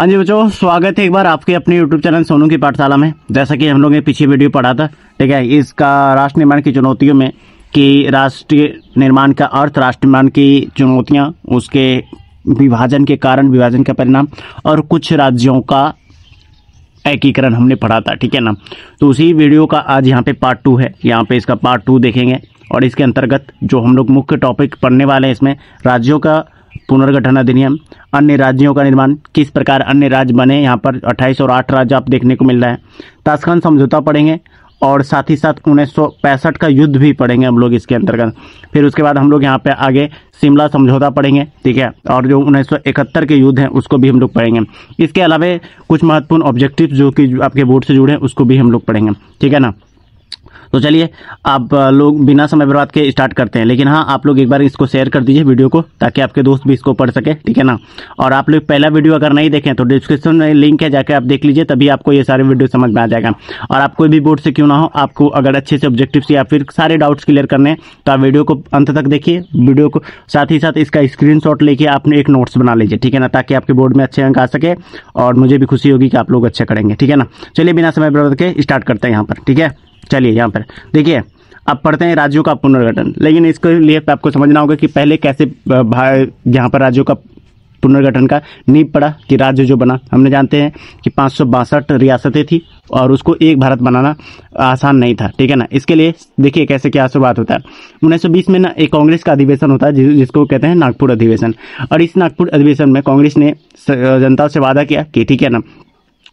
हाँ जी बच्चों, स्वागत है एक बार आपके अपने YouTube चैनल सोनू की पाठशाला में। जैसा कि हम लोग ने पीछे वीडियो पढ़ा था, ठीक है, इसका राष्ट्र निर्माण की चुनौतियों में कि राष्ट्रीय निर्माण का अर्थ, राष्ट्र निर्माण की चुनौतियां, उसके विभाजन के कारण, विभाजन का परिणाम और कुछ राज्यों का एकीकरण हमने पढ़ा था, ठीक है ना। तो उसी वीडियो का आज यहाँ पे पार्ट 2 है। यहाँ पे इसका पार्ट 2 देखेंगे और इसके अंतर्गत जो हम लोग मुख्य टॉपिक पढ़ने वाले हैं, इसमें राज्यों का पुनर्गठन अधिनियम, अन्य राज्यों का निर्माण, किस प्रकार अन्य राज्य बने, यहाँ पर 28 और 8 राज्य आप देखने को मिल रहा है। ताशकंद समझौता पढ़ेंगे और साथ ही साथ 1965 का युद्ध भी पढ़ेंगे हम लोग इसके अंतर्गत। फिर उसके बाद हम लोग यहाँ पे आगे शिमला समझौता पढ़ेंगे, ठीक है, और जो 1971 के युद्ध हैं उसको भी हम लोग पढ़ेंगे। इसके अलावा कुछ महत्वपूर्ण ऑब्जेक्टिव जो कि आपके बोर्ड से जुड़े हैं उसको भी हम लोग पढ़ेंगे, ठीक है ना। तो चलिए आप लोग बिना समय बर्बाद के स्टार्ट करते हैं। लेकिन हाँ, आप लोग एक बार इसको शेयर कर दीजिए वीडियो को, ताकि आपके दोस्त भी इसको पढ़ सके, ठीक है ना। और आप लोग पहला वीडियो अगर नहीं देखें तो डिस्क्रिप्शन में लिंक है, जाकर आप देख लीजिए, तभी आपको ये सारे वीडियो समझ में आ जाएगा। और आप कोई भी बोर्ड से क्यों ना हो, आपको अगर अच्छे से ऑब्जेक्टिव्स या फिर सारे डाउट्स क्लियर करने हैं तो आप वीडियो को अंत तक देखिए। वीडियो को साथ ही साथ इसका स्क्रीनशॉट लेके आपने एक नोट्स बना लीजिए, ठीक है ना, ताकि आपके बोर्ड में अच्छे अंक आ सके और मुझे भी खुशी होगी कि आप लोग अच्छे करेंगे, ठीक है ना। चलिए बिना समय बर्बाद के स्टार्ट करते हैं यहाँ पर, ठीक है। चलिए यहाँ पर देखिए, अब पढ़ते हैं राज्यों का पुनर्गठन। लेकिन इसके लिए आपको समझना होगा कि पहले कैसे यहाँ पर राज्यों का पुनर्गठन का नींव पड़ा, कि राज्य जो बना, हमने जानते हैं कि 562 रियासतें थी और उसको एक भारत बनाना आसान नहीं था, ठीक है ना। इसके लिए देखिए कैसे क्या शुरुआत होता है। 1920 में ना एक कांग्रेस का अधिवेशन होता है जिसको कहते हैं नागपुर अधिवेशन। और इस नागपुर अधिवेशन में कांग्रेस ने जनता से वादा किया कि ठीक है ना,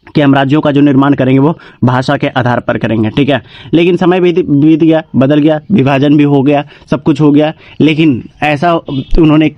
कि हम राज्यों का जो निर्माण करेंगे वो भाषा के आधार पर करेंगे, ठीक है। लेकिन समय बीत गया, बदल गया, विभाजन भी हो गया, सब कुछ हो गया। लेकिन ऐसा उन्होंने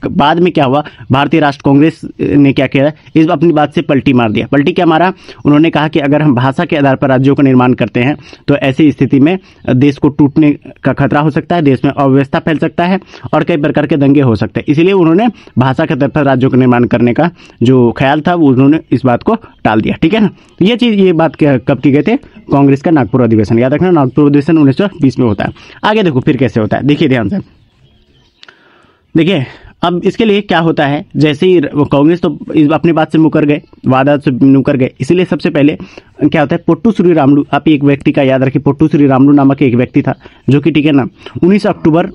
बाद में क्या हुआ, भारतीय राष्ट्र कांग्रेस ने क्या किया, इस अपनी बात से पलटी मार दिया। पलटी क्या मारा, उन्होंने कहा कि अगर हम भाषा के आधार पर राज्यों का निर्माण करते हैं तो ऐसी स्थिति में देश को टूटने का खतरा हो सकता है, देश में अव्यवस्था फैल सकता है और कई प्रकार के दंगे हो सकते हैं। इसलिए उन्होंने भाषा के आधार पर राज्यों का निर्माण करने का जो ख्याल था उन्होंने इस बात को टाल दिया, ठीक है ना। तो ये बात कब की गए थे, कांग्रेस का नागपुर अधिवेशन। याद रखना, नागपुर अधिवेशन 1920 में होता है। आगे देखो फिर कैसे होता है, देखिए ध्यान से देखिए। अब इसके लिए क्या होता है, जैसे ही कांग्रेस तो अपनी बात से मुकर गए, वादा से मुकर गए, इसलिए सबसे पहले क्या होता है, पोट्टू श्री रामुलु, आप एक व्यक्ति का याद रखिए, पोट्टू श्री रामुलु नामक एक व्यक्ति था जो कि, ठीक है ना, 19 अक्टूबर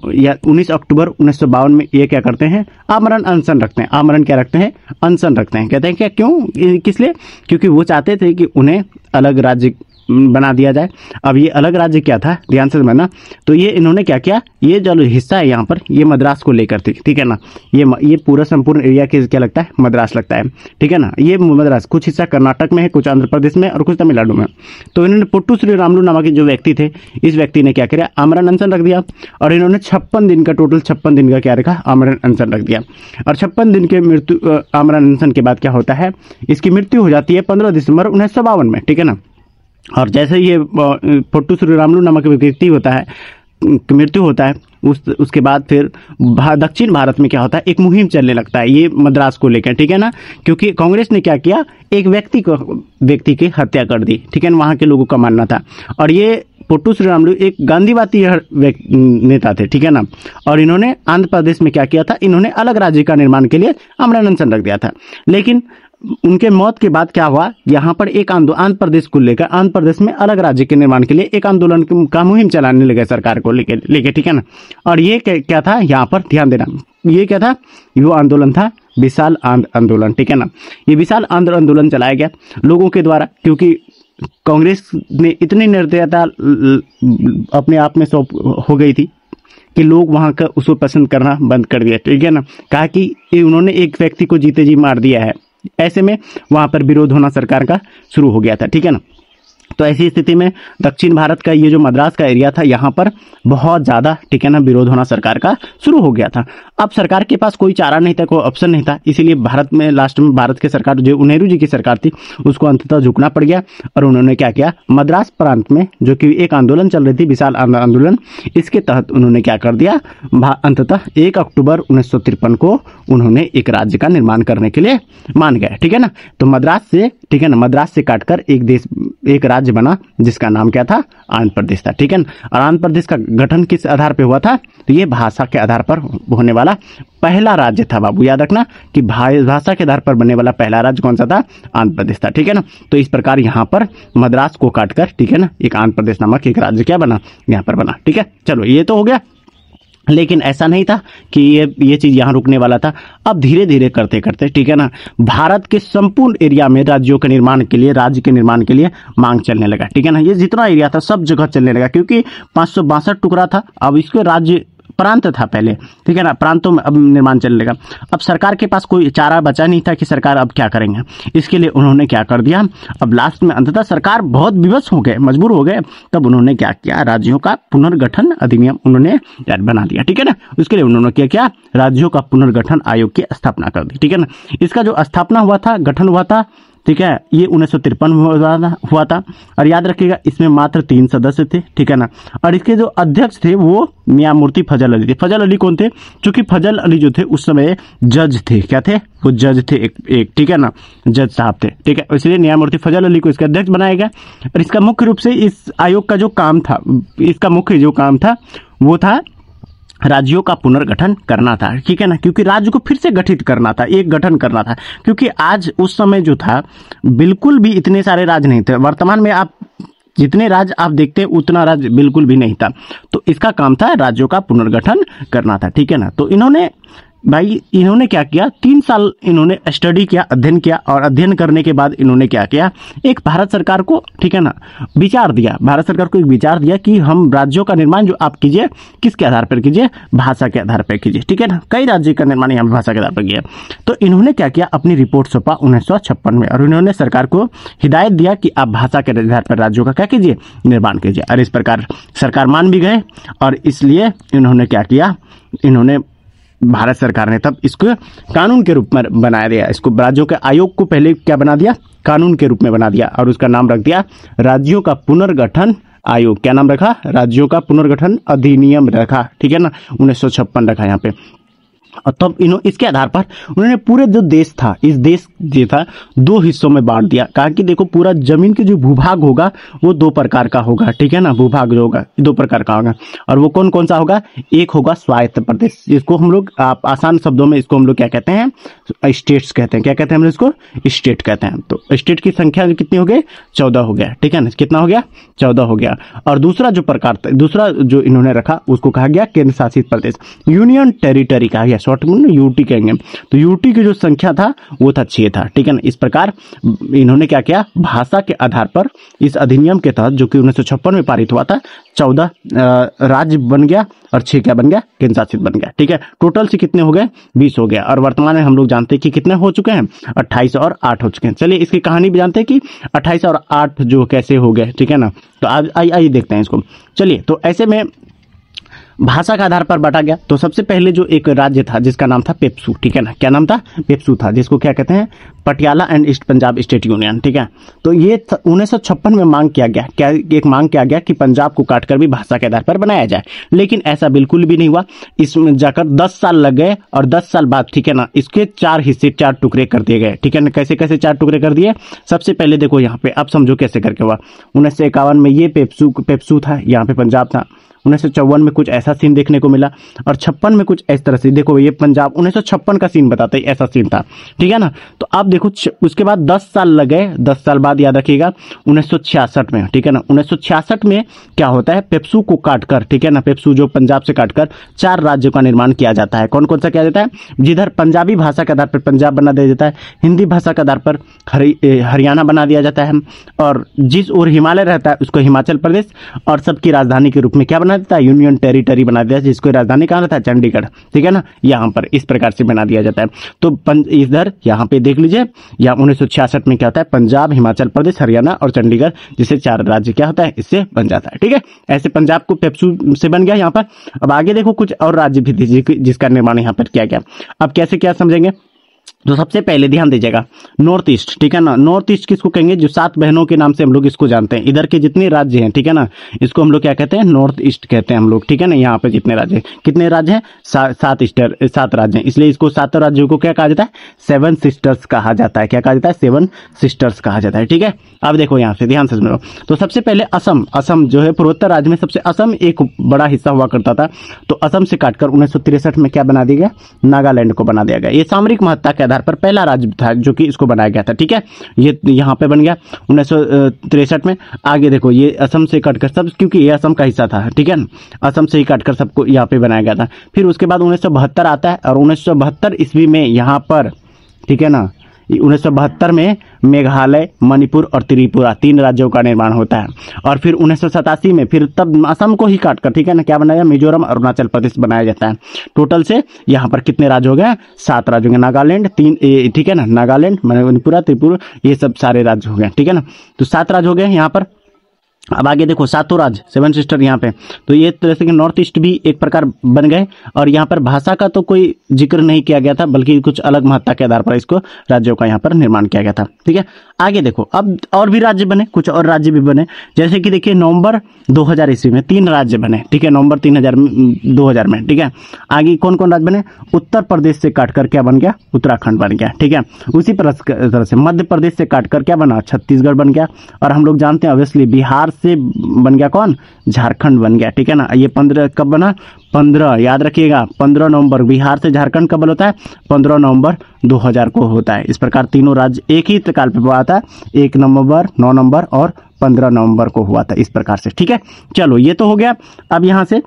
1952 में ये क्या करते हैं, आमरण अनशन रखते हैं। आमरण क्या रखते हैं, अनशन रखते हैं। कहते हैं क्या, क्यों, किस लिए, क्योंकि वो चाहते थे कि उन्हें अलग राज्य बना दिया जाए। अब ये अलग राज्य क्या था, ध्यान से समझना। तो ये इन्होंने क्या किया, ये जो हिस्सा है यहाँ पर, ये मद्रास को लेकर थी, ठीक है ना। ये पूरा संपूर्ण एरिया के क्या लगता है, मद्रास लगता है, ठीक है ना। ये मद्रास कुछ हिस्सा कर्नाटक में है, कुछ आंध्र प्रदेश में और कुछ तमिलनाडु में। तो इन्होंने पोट्टू श्री रामुलु नामक जो व्यक्ति थे, इस व्यक्ति ने क्या किया, आमरण अनशन रख दिया। और इन्होंने 56 दिन का, टोटल 56 दिन का क्या रखा, आमरण अनशन रख दिया। और 56 दिन के आमरण अनशन के बाद क्या होता है, इसकी मृत्यु हो जाती है 15 दिसंबर 1952 में, ठीक है ना। और जैसे ये पोट्टू श्री रामुलु नामक व्यक्ति होता है, मृत्यु होता है, उसके बाद फिर दक्षिण भारत में क्या होता है, एक मुहिम चलने लगता है ये मद्रास को लेकर, ठीक है ना। क्योंकि कांग्रेस ने क्या किया, एक व्यक्ति की हत्या कर दी, ठीक है ना, वहाँ के लोगों का मानना था। और ये पोट्टू श्री रामुलु एक गांधीवादी नेता थे, ठीक है ना। और इन्होंने आंध्र प्रदेश में क्या किया था, इन्होंने अलग राज्य का निर्माण के लिए आमरण अनशन रख दिया था। लेकिन उनके मौत के बाद क्या हुआ, यहाँ पर एक आंध्र प्रदेश को लेकर, आंध्र प्रदेश में अलग राज्य के निर्माण के लिए एक आंदोलन का मुहिम चलाने लगे सरकार को लेके, ठीक है ना। और ये क्या था, यहाँ पर ध्यान देना, ये क्या था, वो आंदोलन था विशाल आंध्र आंदोलन, ठीक है ना। ये विशाल आंध्र आंदोलन चलाया गया लोगों के द्वारा, क्योंकि कांग्रेस ने इतनी निर्दयता अपने आप में हो गई थी कि लोग वहां का उसको पसंद करना बंद कर दिया, ठीक है ना। कहा कि उन्होंने एक व्यक्ति को जीते जी मार दिया है। ऐसे में वहां पर विरोध होना सरकार का शुरू हो गया था, ठीक है ना। तो ऐसी स्थिति में दक्षिण भारत का ये जो मद्रास का एरिया था, यहाँ पर बहुत ज़्यादा, ठीक है ना, विरोध होना सरकार का शुरू हो गया था। अब सरकार के पास कोई चारा नहीं था, कोई ऑप्शन नहीं था। इसीलिए भारत में लास्ट में भारत की सरकार, जो नेहरू जी की सरकार थी, उसको अंततः झुकना पड़ गया। और उन्होंने क्या किया, मद्रास प्रांत में जो कि एक आंदोलन चल रही थी, विशाल आंदोलन, इसके तहत उन्होंने क्या कर दिया, अंततः 1 अक्टूबर 1953 को उन्होंने एक राज्य का निर्माण करने के लिए मान गए, ठीक है ना। तो मद्रास से, ठीक है ना, मद्रास से काटकर एक राज्य बना जिसका नाम क्या था, आंध्र प्रदेश था। ठीक है ना। और आंध्र प्रदेश का गठन किस आधार पर हुआ था, तो ये भाषा के आधार पर होने वाला पहला राज्य था। बाबू याद रखना कि भाषा के आधार पर बनने वाला पहला राज्य कौन सा था, आंध्र प्रदेश था। ठीक है ना। तो इस प्रकार यहाँ पर मद्रास को काटकर, ठीक है ना, एक आंध्र प्रदेश नामक एक राज्य क्या बना, यहाँ पर बना। ठीक है, चलो ये तो हो गया। लेकिन ऐसा नहीं था कि ये चीज यहाँ रुकने वाला था। अब धीरे धीरे करते करते, ठीक है ना, भारत के संपूर्ण एरिया में राज्यों के निर्माण के लिए, राज्य के निर्माण के लिए मांग चलने लगा। ठीक है ना। ये जितना एरिया था सब जगह चलने लगा, क्योंकि 562 टुकड़ा था। अब इसके राज्य प्रांत था पहले, ठीक है ना, प्रांतों में अब निर्माण चलने लगा। अब सरकार के पास कोई चारा बचा नहीं था कि सरकार अब क्या करेंगे। इसके लिए उन्होंने क्या कर दिया, अब लास्ट में अंततः सरकार बहुत विवश हो गए, मजबूर हो गए। तब उन्होंने क्या किया, राज्यों का पुनर्गठन अधिनियम उन्होंने बना दिया। ठीक है ना। उसके लिए उन्होंने क्या, राज्यों का पुनर्गठन आयोग की स्थापना कर दी। ठीक है ना। इसका जो स्थापना हुआ था, गठन हुआ था, ठीक है, ये 1953 में हुआ था। और याद रखिएगा इसमें मात्र 3 सदस्य थे। ठीक है ना। और इसके जो अध्यक्ष थे वो न्यायमूर्ति फजल अली थे। फजल अली कौन थे, क्योंकि फजल अली जो थे उस समय जज थे। क्या थे वो, जज थे एक ठीक है ना, जज साहब थे। ठीक है, इसलिए न्यायमूर्ति फजल अली को इसका अध्यक्ष बनाया गया। और इसका मुख्य रूप से इस आयोग का जो काम था, इसका मुख्य जो काम था वो था राज्यों का पुनर्गठन करना था। ठीक है ना, क्योंकि राज्य को फिर से गठित करना था, एक गठन करना था। क्योंकि आज उस समय जो था बिल्कुल भी इतने सारे राज्य नहीं थे। वर्तमान में आप जितने राज्य आप देखते हैं उतना राज्य बिल्कुल भी नहीं था। तो इसका काम था राज्यों का पुनर्गठन करना था। ठीक है ना। तो इन्होंने क्या किया, 3 साल इन्होंने स्टडी किया, अध्ययन किया। और अध्ययन करने के बाद इन्होंने क्या किया, एक भारत सरकार को, ठीक है ना, विचार दिया। भारत सरकार को एक विचार दिया कि हम राज्यों का निर्माण जो आप कीजिए, किसके आधार पर कीजिए, भाषा के आधार पर कीजिए। ठीक है ना। कई राज्य का निर्माण यहाँ भाषा के आधार पर किया। तो इन्होंने क्या किया, अपनी रिपोर्ट सौंपा 1956 में। और इन्होंने सरकार को हिदायत दिया कि आप भाषा के आधार पर राज्यों का क्या कीजिए, निर्माण कीजिए। और इस प्रकार सरकार मान भी गए। और इसलिए इन्होंने क्या किया, इन्होंने भारत सरकार ने तब इसको कानून के रूप में बना दिया। इसको राज्यों के आयोग को पहले क्या बना दिया, कानून के रूप में बना दिया। और उसका नाम रख दिया राज्यों का पुनर्गठन आयोग। क्या नाम रखा, राज्यों का पुनर्गठन अधिनियम रखा। ठीक है ना, 1956 रखा यहाँ पे। और तब इसके आधार पर उन्होंने पूरे जो देश था, इस देश जो था 2 हिस्सों में बांट दिया। कहा कि देखो पूरा जमीन के जो भूभाग होगा वो 2 प्रकार का होगा। ठीक है ना, भूभाग जो होगा 2 प्रकार का होगा। और वो कौन कौन सा होगा, एक होगा स्वायत्त प्रदेश, जिसको हम लोग आप आसान शब्दों में इसको हम लोग क्या कहते हैं, स्टेट्स कहते हैं। क्या कहते हैं हम इसको, स्टेट कहते हैं। तो स्टेट की संख्या कितनी हो गई, 14 हो गया। ठीक है ना, कितना हो गया, 14 हो गया। और दूसरा जो प्रकार, दूसरा जो इन्होंने रखा उसको कहा गया केंद्र शासित प्रदेश, यूनियन टेरिटरी कहा गया, शॉर्ट में यूटी कहेंगे। तो यूटी की जो संख्या था वो था 6 था। ठीक है ना। इस प्रकार इन्होंने क्या किया, भाषा के आधार पर इस अधिनियम के तहत जो कि 1956 में पारित हुआ था, 14 राज्य बन गया और 6 क्या बन गया, केंद्र शासित बन गया। ठीक है, टोटल से कितने हो गए, 20 हो गया। और वर्तमान में हम लोग जानते हैं कि कितने हो चुके हैं, 28 और 8 हो चुके हैं। चलिए इसकी कहानी भी जानते हैं कि 28 और 8 जो कैसे हो गए। ठीक है ना। तो आज आइए देखते हैं इसको। चलिए, तो ऐसे में भाषा के आधार पर बांटा गया। तो सबसे पहले जो एक राज्य था जिसका नाम था पेप्सू। ठीक है ना, क्या नाम था, पेप्सू था, जिसको क्या कहते हैं, Patiala and east Punjab state union. ठीक है। तो ये 1956 में मांग किया गया, क्या एक मांग किया गया कि पंजाब को काटकर भी भाषा के आधार पर बनाया जाए। लेकिन ऐसा बिल्कुल भी नहीं हुआ। इसमें जाकर 10 साल लग गए। और 10 साल बाद, ठीक है ना, इसके 4 हिस्से, 4 टुकड़े कर दिए गए। ठीक है ना। कैसे कैसे 4 टुकड़े कर दिए, सबसे पहले देखो यहाँ पे, अब समझो कैसे करके हुआ। 1951 में ये पेप्सू था, यहाँ पे पंजाब था। 1954 में कुछ ऐसा सीन देखने को मिला। और 56 में कुछ इस तरह से, देखो ये पंजाब 1956 का सीन बताते हैं, ऐसा सीन था। ठीक है ना। तो अब देखो उसके बाद 10 साल लगे। 10 साल बाद याद रखिएगा 1966 में, ठीक है ना, 1966 में क्या होता है, पेप्सू को काटकर, ठीक है ना, पेप्सू जो पंजाब से काटकर 4 राज्यों का निर्माण किया जाता है। कौन कौन सा किया जाता है, जिधर पंजाबी भाषा के आधार पर पंजाब बना दिया जाता है, हिंदी भाषा के आधार पर हरियाणा बना दिया जाता है, और जिस ओर हिमालय रहता है उसको हिमाचल प्रदेश, और सबकी राजधानी के रूप में क्या बना देता है, यूनियन टेरिटरी बना दिया, जिसको राजधानी कहाँ रहता है, चंडीगढ़। ठीक है ना, यहाँ पर इस प्रकार से बना दिया जाता है। तो इधर यहाँ पे देख लीजिए, यहाँ 1966 में क्या होता है, पंजाब, हिमाचल प्रदेश, हरियाणा और चंडीगढ़, जिसे 4 राज्य क्या होता है, इससे बन जाता है। ठीक है, ऐसे पंजाब को पेप्सू से बन गया यहाँ पर। अब आगे देखो कुछ और राज्य भी थे जिसका निर्माण यहाँ पर किया गया। अब कैसे क्या समझेंगे, तो सबसे पहले ध्यान दीजिएगा नॉर्थ ईस्ट, ठीक है ना। नॉर्थ ईस्ट किसको कहेंगे, जो 7 बहनों के नाम से हम लोग इसको जानते हैं। इधर के जितने राज्य हैं, ठीक है ना, इसको हम लोग क्या कहते हैं, नॉर्थ ईस्ट कहते हैं हम लोग, ठीक है ना। यहाँ पे जितने राज्य हैं, कितने राज्य हैं, 7 राज्य हैं, इसलिए इसको 7 राज्यों को क्या कहा जाता है, 7 सिस्टर्स कहा जाता है। क्या कहा जाता है, 7 सिस्टर्स कहा जाता है, ठीक है। अब देखो यहाँ से ध्यान से सुनो। तो सबसे पहले असम जो है पूर्वोत्तर राज्य में सबसे असम एक बड़ा हिस्सा हुआ करता था। तो असम से काटकर 1963 में क्या बना दिया गया, नागालैंड को बना दिया गया। ये सामरिक महत्ता के आधार पर पहला राज्य था जो कि इसको बनाया गया था, ठीक है। ये यहाँ पे बन गया 1963 में। आगे देखो ये असम से काटकर सब, क्योंकि ये असम का हिस्सा था, ठीक है ना, असम से ही काटकर सबको यहाँ पे बनाया गया था। फिर उसके बाद 1972 आता है, और 1972 ईस्वी में यहाँ पर, ठीक है ना, 1972 में मेघालय, मणिपुर और त्रिपुरा 3 राज्यों का निर्माण होता है। और फिर 1987 में फिर तब असम को ही काटकर, ठीक है ना, क्या बनाया, मिजोरम और अरुणाचल प्रदेश बनाया जाता है। टोटल से यहाँ पर कितने राज्य हो गए, 7 राज्य हो गए। नागालैंड 3, ठीक है ना, नागालैंड, मणिपुर, त्रिपुरा, ये सब सारे राज्य हो गए, ठीक है ना। तो 7 राज्य हो गए यहाँ पर। अब आगे देखो 7 राज्य, 7 सिस्टर यहाँ पे। तो ये तरह से नॉर्थ ईस्ट भी एक प्रकार बन गए। और यहाँ पर भाषा का तो कोई जिक्र नहीं किया गया था, बल्कि कुछ अलग महत्ता के आधार पर इसको राज्यों का यहाँ पर निर्माण किया गया था, ठीक है। आगे देखो अब और भी राज्य बने, कुछ और राज्य भी बने, जैसे कि देखिए नवंबर 2000 ईस्वी में 3 राज्य बने, ठीक है, नवंबर 2000 में, ठीक है। आगे कौन कौन राज्य बने, उत्तर प्रदेश से काटकर क्या बन गया, उत्तराखंड बन गया, ठीक है। उसी तरह से मध्य प्रदेश से काटकर क्या बना, छत्तीसगढ़ बन गया। और हम लोग जानते हैं ऑब्वियसली बिहार से बन गया कौन, झारखंड बन गया, ठीक है ना। ये 15 कब बना, 15 याद रखिएगा, 15 नवंबर। बिहार से झारखंड कब होता है, 15 नवंबर 2000 को होता है। इस प्रकार तीनों राज्य एक ही काल पे हुआ था, 1 नवंबर, 9 नवंबर और 15 नवंबर को हुआ था, इस प्रकार से, ठीक है। चलो ये तो हो गया। अब यहाँ से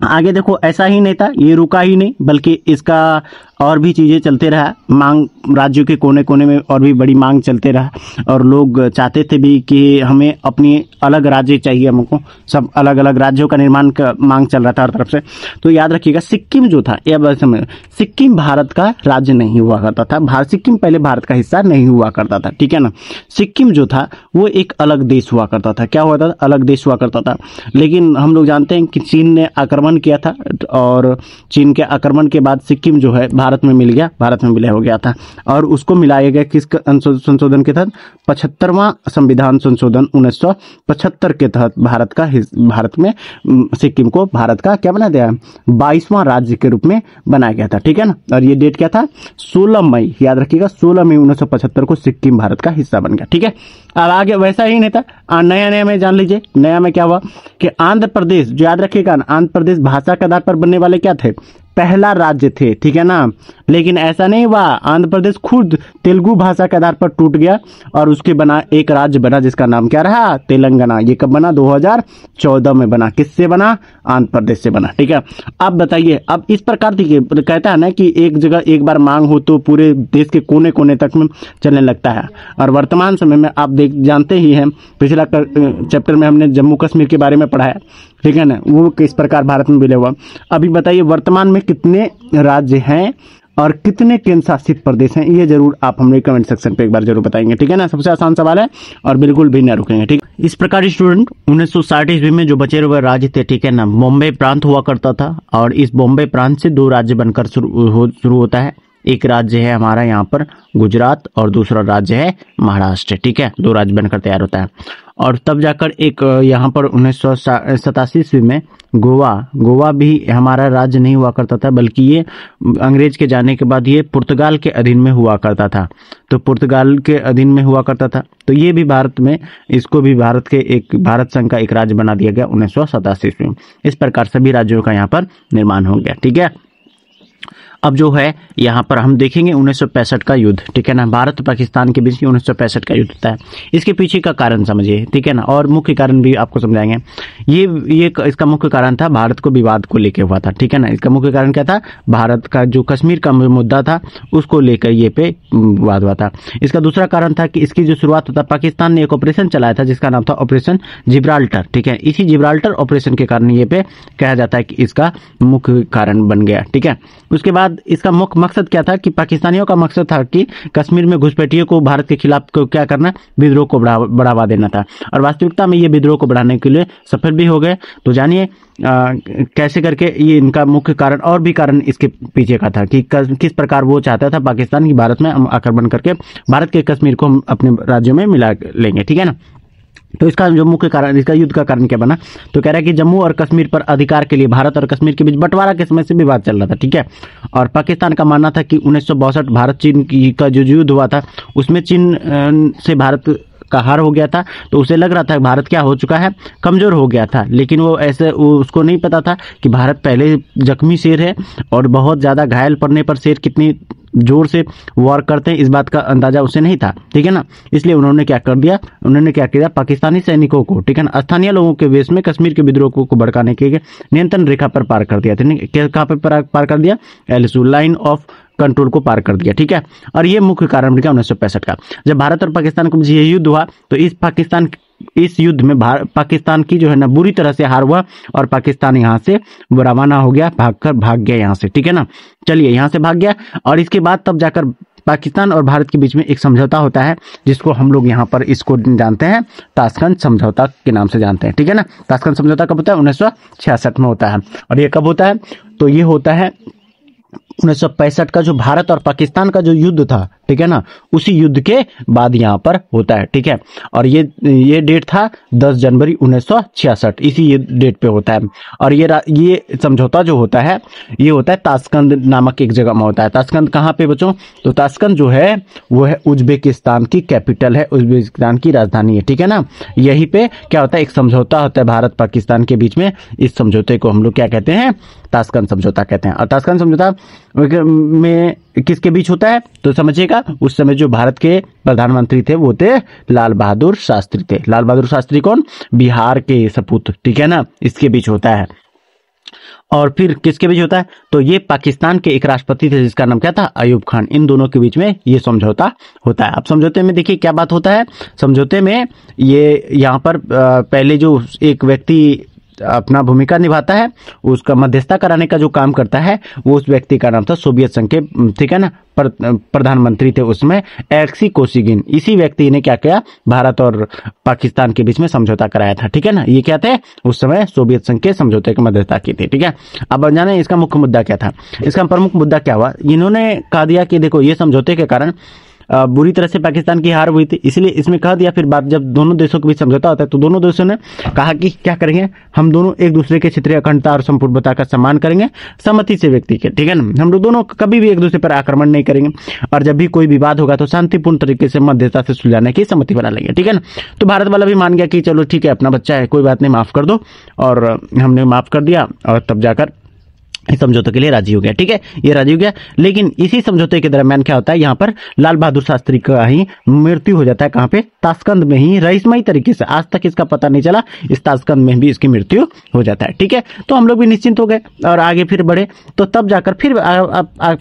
आगे देखो ऐसा ही नहीं था, ये रुका ही नहीं, बल्कि इसका और भी चीज़ें चलते रहा। मांग राज्यों के कोने कोने में और भी बड़ी मांग चलते रहा, और लोग चाहते थे भी कि हमें अपनी अलग राज्य चाहिए, हमको सब अलग अलग राज्यों का निर्माण का मांग चल रहा था हर तरफ से। तो याद रखिएगा सिक्किम जो था, ये समझ, सिक्किम भारत का राज्य नहीं हुआ करता था। सिक्किम पहले भारत का हिस्सा नहीं हुआ करता था, ठीक है ना। सिक्किम जो था वो एक अलग देश हुआ करता था। क्या हुआ था, अलग देश हुआ करता था। लेकिन हम लोग जानते हैं कि चीन ने आक्रमण किया था, और चीन के आक्रमण के बाद सिक्किम जो है भारत में मिल गया, भारत में विलय हो गया था। और उसको मिलाया गया किस संशोधन के तहत, 75वां संविधान संशोधन 1975 के तहत भारत में सिक्किम को भारत का क्या बना दिया, 22वां राज्य के रूप में बनाया गया था, ठीक है ना। और ये डेट क्या था, 16 मई, याद रखिएगा 16 मई 1975 को सिक्किम भारत का हिस्सा बन गया, ठीक है। अब आगे वैसा ही नहीं था, नया में जान लीजिए, नया में क्या हुआ कि आंध्र प्रदेश, जो याद रखिएगा आंध्र प्रदेश भाषा के आधार पर बनने वाले क्या थे, पहला राज्य थे, ठीक है ना। लेकिन ऐसा नहीं हुआ, आंध्र प्रदेश खुद तेलुगु भाषा के आधार पर टूट गया और उसके बना एक राज्य बना जिसका नाम क्या रहा, तेलंगाना। ये कब बना, 2014 में बना। किससे बना, आंध्र प्रदेश से बना, ठीक है। अब बताइए, अब इस प्रकार देखिए कहता है ना कि एक जगह एक बार मांग हो तो पूरे देश के कोने कोने तक में चलने लगता है। और वर्तमान समय में आप जानते ही हैं, पिछला चैप्टर में हमने जम्मू कश्मीर के बारे में पढ़ा है, ठीक है ना, वो किस प्रकार भारत में विलय हुआ। अभी बताइए वर्तमान में कितने राज्य हैं और कितने केंद्र शासित प्रदेश हैं, ये जरूर आप हमें कमेंट सेक्शन पे एक बार जरूर बताएंगे, ठीक है ना। सबसे आसान सवाल है और बिल्कुल भी न रुकेंगे, ठीक। इस प्रकार स्टूडेंट 1960 ईस्वी में जो बचे हुए राज्य थे, ठीक है ना, बॉम्बे प्रांत हुआ करता था। और इस बॉम्बे प्रांत से 2 राज्य बनकर शुरू होता है। एक राज्य है हमारा यहाँ पर गुजरात और दूसरा राज्य है महाराष्ट्र, ठीक है। 2 राज्य बनकर तैयार होता है। और तब जाकर एक यहाँ पर 1987 ईस्वी में गोवा भी हमारा राज्य नहीं हुआ करता था, बल्कि ये अंग्रेज के जाने के बाद ये पुर्तगाल के अधीन में हुआ करता था। तो पुर्तगाल के अधीन में हुआ करता था, तो ये भी भारत में, इसको भी भारत संघ का एक राज्य बना दिया गया 1987 ईस्वी में। इस प्रकार सभी राज्यों का यहाँ पर निर्माण हो गया, ठीक है। अब जो है यहाँ पर हम देखेंगे 1965 का युद्ध, ठीक है ना, भारत पाकिस्तान के बीच 1965 का युद्ध होता है। इसके पीछे का कारण समझिए, ठीक है ना, और मुख्य कारण भी आपको समझाएंगे। ये इसका मुख्य कारण था भारत को विवाद को लेकर हुआ था, ठीक है ना। इसका मुख्य कारण क्या था, भारत का जो कश्मीर का मुद्दा था उसको लेकर ये पे विवाद हुआ था। इसका दूसरा कारण था कि इसकी जो शुरुआत होता, पाकिस्तान ने एक ऑपरेशन चलाया था जिसका नाम था ऑपरेशन जिब्राल्टर, ठीक है। इसी जिब्राल्टर ऑपरेशन के कारण ये पे कहा जाता है कि इसका मुख्य कारण बन गया, ठीक है। उसके बाद बाद इसका मुख्य मकसद क्या था कि पाकिस्तानियों का मकसद था कि कश्मीर में घुसपैठियों को भारत के खिलाफ क्या करना, विद्रोह को बढ़ावा देना था। और वास्तविकता में ये विद्रोह को बढ़ाने के लिए सफल भी हो गए। तो जानिए कैसे करके ये इनका मुख्य कारण और भी कारण इसके पीछे का था कि किस प्रकार वो चाहता था पाकिस्तान की भारत में आक्रमण करके भारत के कश्मीर को हम अपने राज्यों में मिला लेंगे, ठीक है ना। तो इसका जो मुख्य कारण, इसका युद्ध का कारण क्या बना, तो कह रहा है कि जम्मू और कश्मीर पर अधिकार के लिए भारत और कश्मीर के बीच बंटवारा के समय से विवाद चल रहा था, ठीक है। और पाकिस्तान का मानना था कि 1962 भारत चीन का जो युद्ध हुआ था उसमें चीन से भारत का हार हो गया था। तो उसे लग रहा था भारत क्या हो चुका है, कमजोर हो गया था। लेकिन उसको नहीं पता था कि भारत पहले जख्मी शेर है और बहुत ज्यादा घायल पड़ने पर शेर कितनी जोर से वार करते हैं, इस बात का अंदाजा उसे नहीं था, ठीक है ना। इसलिए उन्होंने क्या किया, पाकिस्तानी सैनिकों को, ठीक है ना, स्थानीय लोगों के वेश में कश्मीर के विद्रोह को भड़काने के लिए नियंत्रण रेखा पर पार कर दिया। कहाँ पर पार कर दिया, LSU लाइन ऑफ कंट्रोल को पार कर दिया, ठीक है। और ये मुख्य कारण बन गया 1965 का, जब भारत और पाकिस्तान के बीच ये युद्ध हुआ। तो इस युद्ध में पाकिस्तान की जो है ना बुरी तरह से हार हुआ और पाकिस्तान यहाँ से रवाना हो गया, भाग गया यहाँ से, ठीक है ना। चलिए यहाँ से भाग गया और इसके बाद तब जाकर पाकिस्तान और भारत के बीच में एक समझौता होता है जिसको हम लोग यहाँ पर इसको जानते हैं ताशकंद समझौता के नाम से जानते हैं, ठीक है ना। ताशकंद समझौता कब होता है, 1966 में होता है। और ये कब होता है, तो ये होता है 1965 का जो भारत और पाकिस्तान का जो युद्ध था, ठीक है ना, उसी युद्ध के बाद यहाँ पर होता है, ठीक है। और ये डेट था 10 जनवरी 1966, इसी डेट पे होता है। और ये समझौता जो होता है ये होता है ताशकंद नामक एक जगह में होता है। ताशकंद कहाँ पे बच्चों, तो ताशकंद जो है वो है उज्बेकिस्तान की कैपिटल है, उज्बेकिस्तान की राजधानी है, ठीक है ना। यहीं पे क्या होता है, एक समझौता होता है भारत पाकिस्तान के बीच में। इस समझौते को हम लोग क्या कहते हैं, ताशकंद समझौता कहते हैं। और ताशकंद समझौता में किसके बीच होता है, तो समझिएगा उस समय जो भारत के प्रधानमंत्री थे वो थे लाल बहादुर शास्त्री थे। लाल बहादुर शास्त्री कौन, बिहार के सपूत, ठीक है ना, इसके बीच होता है। और फिर किसके बीच होता है, तो ये पाकिस्तान के एक राष्ट्रपति थे जिसका नाम क्या था, अयूब खान। इन दोनों के बीच में ये समझौता होता है। अब समझौते में देखिए क्या बात होता है, समझौते में ये यहाँ पर पहले जो एक व्यक्ति अपना भूमिका निभाता है, उसका मध्यस्थता कराने का जो काम करता है, वो उस व्यक्ति का नाम था सोवियत संघ के, ठीक है ना, प्रधानमंत्री थे उसमें एलेक्सी कोसिगिन। इसी व्यक्ति ने क्या किया, भारत और पाकिस्तान के बीच में समझौता कराया था, ठीक है ना। ये क्या थे, उस समय सोवियत संघ के समझौते की मध्यस्थता की थी, ठीक है। अब जाने इसका मुख्य मुद्दा क्या था, इसका प्रमुख मुद्दा क्या हुआ, इन्होंने कहा दिया कि देखो ये समझौते के कारण बुरी तरह से पाकिस्तान की हार हुई थी, इसलिए इसमें कहा दिया। फिर बात जब दोनों देशों के बीच समझौता होता है तो दोनों देशों ने कहा कि क्या करेंगे, हम दोनों एक दूसरे के क्षेत्रीय अखंडता और संपूर्णता का सम्मान करेंगे सहमति से व्यक्ति के, ठीक है ना। हम लोग दोनों कभी भी एक दूसरे पर आक्रमण नहीं करेंगे और जब भी कोई विवाद होगा तो शांतिपूर्ण तरीके से मध्यस्थता से सुलझाने की सहमति बना लेंगे, ठीक है ना। तो भारत वाला भी मान गया कि चलो ठीक है, अपना बच्चा है, कोई बात नहीं, माफ कर दो। और हमने माफ कर दिया और तब जाकर इस समझौते के लिए राजी हो गया, ठीक है, ये राजी हो गया। लेकिन इसी समझौते के दरमियान क्या होता है, यहाँ पर लाल बहादुर शास्त्री का ही मृत्यु हो जाता है। कहाँ पे, ताशकंद में ही, रहस्यमयी तरीके से, आज तक इसका पता नहीं चला, इस ताशकंद में भी इसकी मृत्यु हो जाता है, ठीक है। तो हम लोग भी निश्चिंत हो गए और आगे फिर बढ़े। तो तब जाकर फिर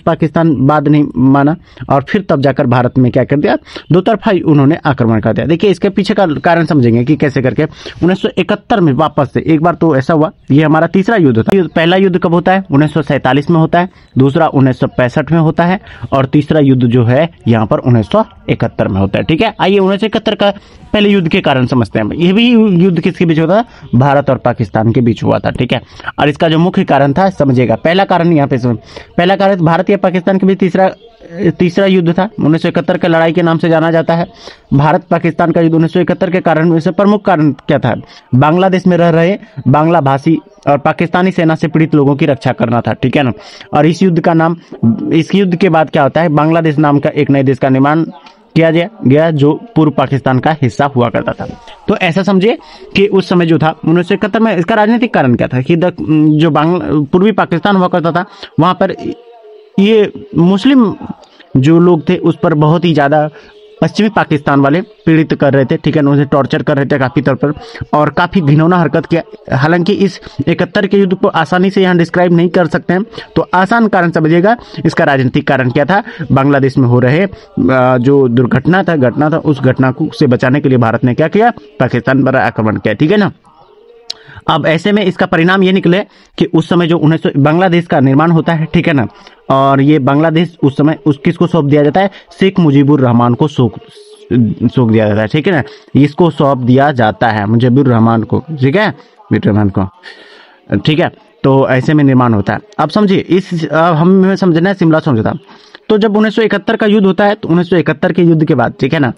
पाकिस्तान बाद नहीं माना और फिर तब जाकर भारत में क्या कर दिया, दो तरफा उन्होंने आक्रमण कर दिया। देखिए इसके पीछे का कारण समझेंगे कि कैसे करके 1971 में वापस से एक बार तो ऐसा हुआ, ये हमारा तीसरा युद्ध था। पहला युद्ध कब होता है, 1947 में होता है, दूसरा 1965 में होता है और तीसरा युद्ध जो है यहाँ पर 1971 में होता है, ठीक है। आइए 1971 का पहले युद्ध के कारण समझते हैं। यह भी युद्ध किसके बीच होता था, भारत और पाकिस्तान के बीच हुआ था, ठीक है। और इसका जो मुख्य कारण था समझिएगा, पहला कारण यहाँ पे पहला कारण भारत या पाकिस्तान के बीच तीसरा युद्ध था, 1971 के लड़ाई के नाम से जाना जाता है। भारत पाकिस्तान का युद्ध 1971 के कारण में से प्रमुख कारण क्या था, बांग्लादेश में रह रहे बांग्ला भाषी और पाकिस्तानी सेना से पीड़ित लोगों की रक्षा करना था, ठीक है ना। और इस युद्ध के बाद क्या होता है, बांग्लादेश नाम का एक नए देश का निर्माण किया गया जो पूर्व पाकिस्तान का हिस्सा हुआ करता था। तो ऐसा समझिए कि उस समय जो था 1971 में, इसका राजनीतिक कारण क्या था कि जो पूर्वी पाकिस्तान हुआ करता था वहां पर ये मुस्लिम जो लोग थे उस पर बहुत ही ज्यादा पश्चिमी पाकिस्तान वाले पीड़ित कर रहे थे, ठीक है, उन्हें टॉर्चर कर रहे थे काफी तौर पर और काफी घिनौना हरकत किया। हालांकि इस 71 के युद्ध को आसानी से यहाँ डिस्क्राइब नहीं कर सकते हैं, तो आसान कारण समझिएगा। इसका राजनीतिक कारण क्या था, बांग्लादेश में हो रहे जो घटना था, उस घटना को से बचाने के लिए भारत ने क्या किया, पाकिस्तान पर आक्रमण किया, ठीक है ना। अब ऐसे में इसका परिणाम ये निकले कि उस समय जो 1900 बांग्लादेश का निर्माण होता है, ठीक है ना, और ये बांग्लादेश उस समय किसको सौंप दिया जाता है, शेख मुजीबुर रहमान को सौंप दिया जाता है, ठीक है ना, इसको सौंप दिया जाता है मुजीबुर रहमान को, ठीक है, रहमान को, ठीक है। तो ऐसे में निर्माण होता है। अब समझिए हमें समझना है शिमला समझौता। तो जब 1971 का युद्ध होता है, तो 1971 के युद्ध के बाद, ठीक है ना,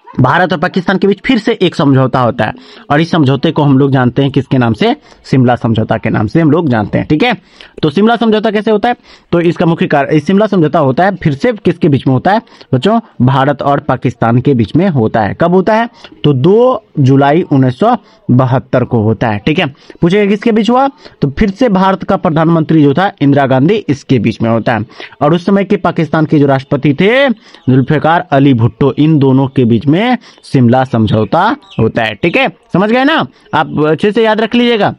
भारत और पाकिस्तान के बीच फिर से एक समझौता होता है, और इस समझौते को हम लोग जानते हैं किसके नाम से, शिमला समझौता के नाम से हम लोग जानते हैं, ठीक है। तो शिमला समझौता कैसे होता है, तो इसका मुख्य कारण, शिमला समझौता होता है फिर से किसके बीच में होता है बच्चों, भारत और पाकिस्तान के बीच में होता है। कब होता है, तो 2 जुलाई 1972 को होता है, ठीक है। पूछेगा किसके बीच हुआ, तो फिर से भारत का प्रधानमंत्री जो था इंदिरा गांधी, इसके बीच में होता है, और उस समय के पाकिस्तान के जो राष्ट्रपति थे जुल्फिकार अली भुट्टो, इन दोनों के बीच में शिमला समझौता होता है, ठीक है। समझ गए ना, आप अच्छे से याद रख लीजिएगा।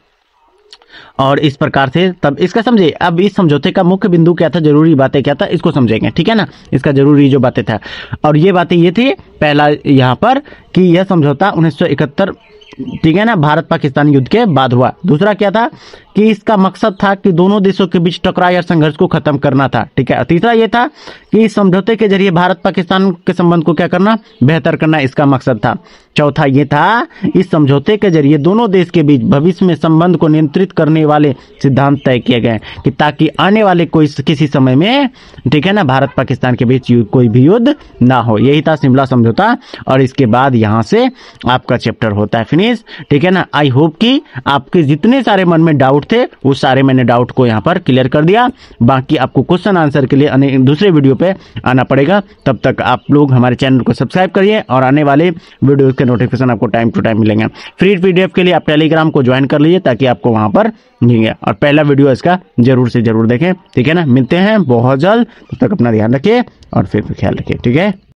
और इस प्रकार से तब इसका समझे। अब इस समझौते का मुख्य बिंदु क्या था, जरूरी बातें क्या था, इसको समझेंगे, ठीक है ना, इसका जरूरी जो बातें था। और ये बातें ये थी, पहला यहाँ पर कि यह समझौता 1971, ठीक है ना, भारत पाकिस्तान युद्ध के बाद हुआ। दूसरा क्या था कि इसका मकसद था कि दोनों देशों के बीच टकराव या संघर्ष को खत्म करना था, ठीक है। तीसरा ये था कि इस समझौते के जरिए भारत पाकिस्तान के संबंध को क्या करना, बेहतर करना, इसका मकसद था। चौथा ये था, इस समझौते के जरिए दोनों देश के बीच भविष्य में संबंध को नियंत्रित करने वाले सिद्धांत तय किए गए कि ताकि आने वाले किसी समय में, ठीक है ना, भारत पाकिस्तान के बीच कोई भी युद्ध ना हो। यही था शिमला समझौता। और इसके बाद यहाँ से आपका चैप्टर होता है फिनिश, ठीक है ना। आई होप कि आपके जितने सारे मन में डाउट थे वो सारे मैंने डाउट को यहाँ पर क्लियर कर दिया। बाकी आपको क्वेश्चन आंसर के लिए दूसरे वीडियो पे आना पड़ेगा। तब तक आप लोग हमारे चैनल को सब्सक्राइब करिए और आने वाले वीडियो के नोटिफिकेशन आपको टाइम टू टाइम मिलेंगे। फ्री पीडीएफ के लिए आप टेलीग्राम को ज्वाइन कर लीजिए ताकि आपको वहां पर मिलेंगे। और पहला वीडियो इसका जरूर से जरूर देखें, ठीक है ना। मिलते हैं बहुत जल्द, तब तक अपना ध्यान रखिए और फिर ख्याल रखिए, ठीक है।